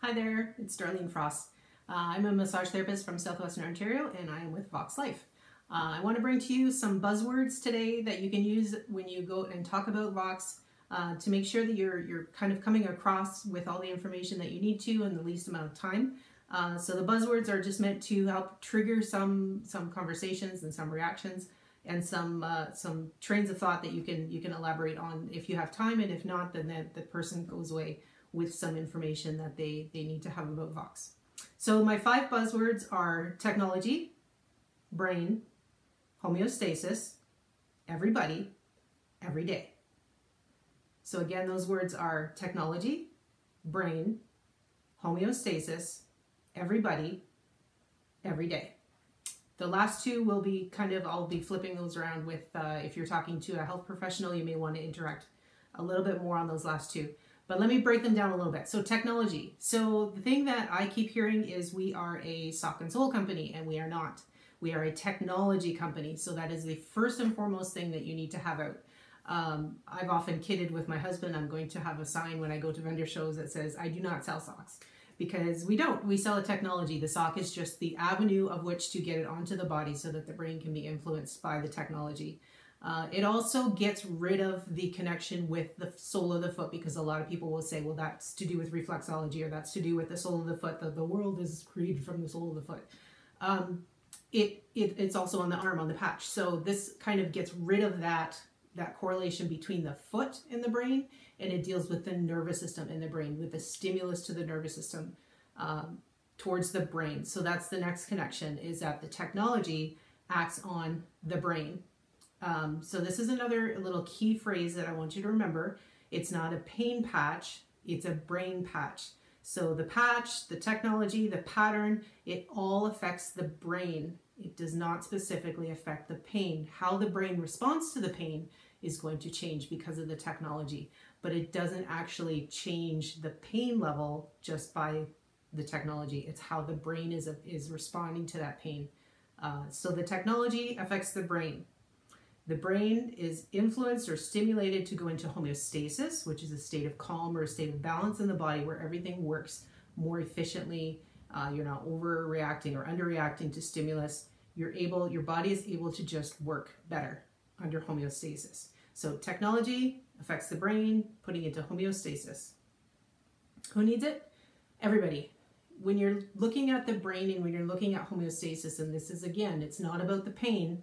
Hi there, it's Darlene Frost. I'm a massage therapist from Southwestern Ontario and I am with VoxxLife. I want to bring to you some buzzwords today that you can use when you go and talk about Vox to make sure that you're kind of coming across with all the information that you need to in the least amount of time. So the buzzwords are just meant to help trigger some conversations and some reactions and some trains of thought that you can elaborate on if you have time, and if not, then the person goes away with some information that they need to have about Vox. So my 5 buzzwords are technology, brain, homeostasis, everybody, every day. So again, those words are technology, brain, homeostasis, everybody, every day. The last 2 will be I'll be flipping those around with, if you're talking to a health professional, you may want to interact a little bit more on those last 2. But let me break them down a little bit. So technology. So the thing that I keep hearing is we are a sock and sole company, and we are not. We are a technology company. So that is the first and foremost thing that you need to have out. I've often kidded with my husband. I'm going to have a sign when I go to vendor shows that says, I do not sell socks. Because we don't. We sell a technology. The sock is just the avenue of which to get it onto the body so that the brain can be influenced by the technology. It also gets rid of the connection with the sole of the foot, because a lot of people will say, well, that's to do with reflexology, or that's to do with the sole of the foot, that the world is created from the sole of the foot. It's also on the arm, on the patch. So this kind of gets rid of that correlation between the foot and the brain, and it deals with the nervous system in the brain, with the stimulus to the nervous system towards the brain. So that's the next connection, is that the technology acts on the brain. So this is another little key phrase that I want you to remember. It's not a pain patch, it's a brain patch. So the patch, the technology, the pattern, it all affects the brain. It does not specifically affect the pain. How the brain responds to the pain is going to change because of the technology, but it doesn't actually change the pain level just by the technology. It's how the brain is responding to that pain. So the technology affects the brain. The brain is influenced or stimulated to go into homeostasis, which is a state of calm or a state of balance in the body where everything works more efficiently. You're not overreacting or underreacting to stimulus. Your body is able to just work better under homeostasis. So technology affects the brain, putting it into homeostasis. Who needs it? Everybody. When you're looking at the brain and when you're looking at homeostasis, and this is, again, it's not about the pain,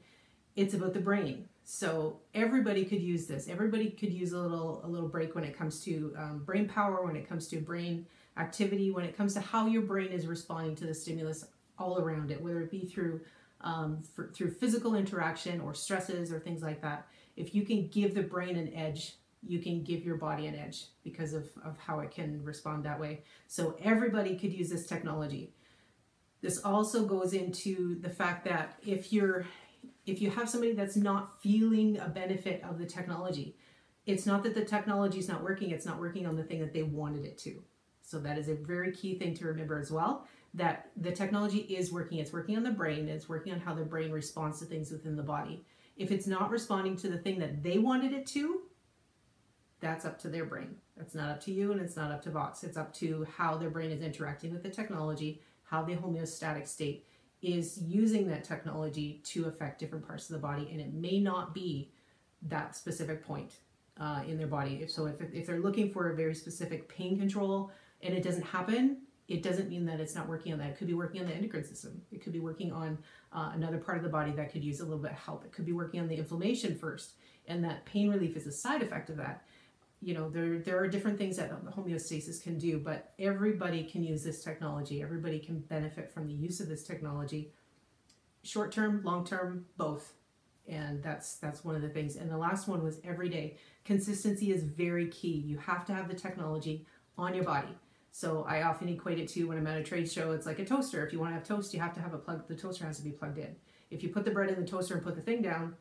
it's about the brain. So everybody could use this. Everybody could use a little break when it comes to brain power, when it comes to brain activity, when it comes to how your brain is responding to the stimulus all around it, whether it be through physical interaction or stresses or things like that. If you can give the brain an edge, you can give your body an edge because of how it can respond that way. So everybody could use this technology. This also goes into the fact that if you have somebody that's not feeling a benefit of the technology, it's not that the technology is not working, it's not working on the thing that they wanted it to. So that is a very key thing to remember as well, that the technology is working. It's working on the brain, it's working on how the brain responds to things within the body. If it's not responding to the thing that they wanted it to, that's up to their brain. That's not up to you, and it's not up to Vox. It's up to how their brain is interacting with the technology, how the homeostatic state is using that technology to affect different parts of the body, and it may not be that specific point in their body. If they're looking for a very specific pain control and it doesn't happen, it doesn't mean that it's not working on that. It could be working on the endocrine system. It could be working on another part of the body that could use a little bit of help. It could be working on the inflammation first, and that pain relief is a side effect of that. There are different things that homeostasis can do, but everybody can use this technology. Everybody can benefit from the use of this technology, short term, long term, both. And that's one of the things. And the last one was every day. Consistency is very key. You have to have the technology on your body. So I often equate it to, when I'm at a trade show, it's like a toaster. If you want to have toast, you have to have the toaster has to be plugged in. If you put the bread in the toaster and put the thing down,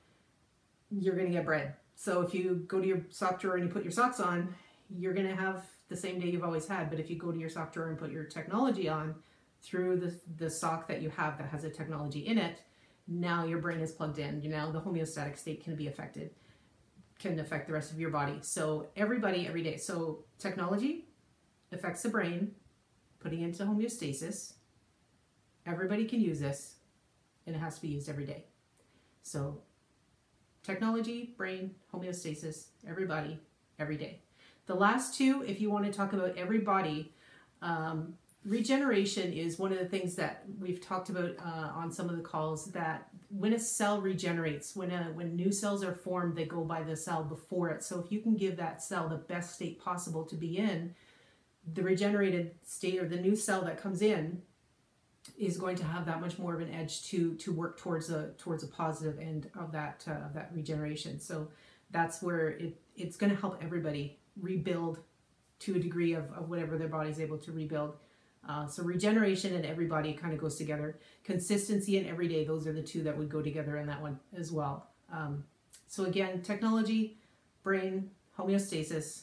you're going to get bread. So if you go to your sock drawer and you put your socks on, you're going to have the same day you've always had. But if you go to your sock drawer and put your technology on through the sock that you have that has a technology in it, now your brain is plugged in. Now the homeostatic state can be affected, can affect the rest of your body. So everybody, every day. So technology affects the brain, putting it into homeostasis. Everybody can use this, and it has to be used every day. So technology, brain, homeostasis, everybody, every day. The last two, if you want to talk about everybody, regeneration is one of the things that we've talked about on some of the calls, that when a cell regenerates, when new cells are formed, they go by the cell before it. So if you can give that cell the best state possible to be in, the regenerated state, or the new cell that comes in, is going to have that much more of an edge to work towards a positive end of that regeneration. So that's where it's going to help everybody rebuild to a degree of whatever their body's able to rebuild. So regeneration and everybody kind of goes together. Consistency and everyday, those are the two that would go together in that one as well. So again, technology, brain, homeostasis,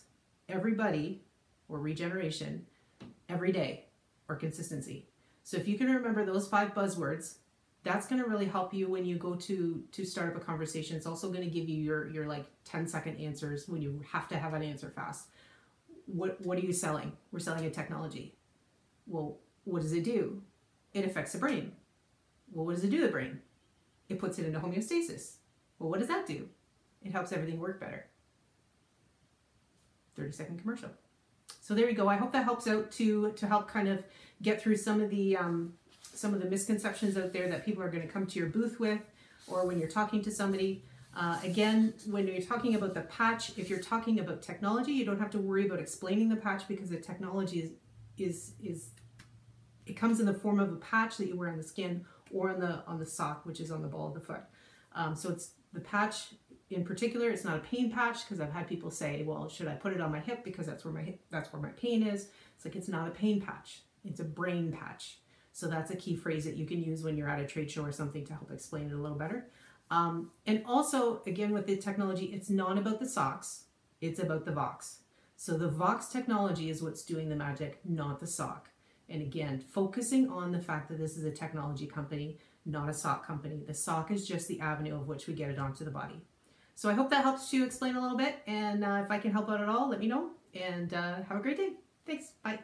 everybody, or regeneration, every day, or consistency. So if you can remember those 5 buzzwords, that's going to really help you when you go to start up a conversation. It's also going to give you your like 10-second answers when you have to have an answer fast. What are you selling? We're selling a technology. Well, what does it do? It affects the brain. Well, what does it do to the brain? It puts it into homeostasis. Well, what does that do? It helps everything work better. 30-second commercial. So there you go. I hope that helps out to help kind of get through some of the misconceptions out there that people are going to come to your booth with, or when you're talking to somebody. Again, when you're talking about the patch, if you're talking about technology, you don't have to worry about explaining the patch, because the technology it comes in the form of a patch that you wear on the skin or on the sock, which is on the ball of the foot. So it's the patch in particular. It's not a pain patch, because I've had people say, well, should I put it on my hip because that's where my pain is? It's like, it's not a pain patch. It's a brain patch. So that's a key phrase that you can use when you're at a trade show or something to help explain it a little better. And also, again, with the technology, it's not about the socks. It's about the Voxx. So the Voxx technology is what's doing the magic, not the sock. And again, focusing on the fact that this is a technology company, not a sock company. The sock is just the avenue of which we get it onto the body. So I hope that helps to explain a little bit. And if I can help out at all, let me know. And have a great day. Thanks. Bye.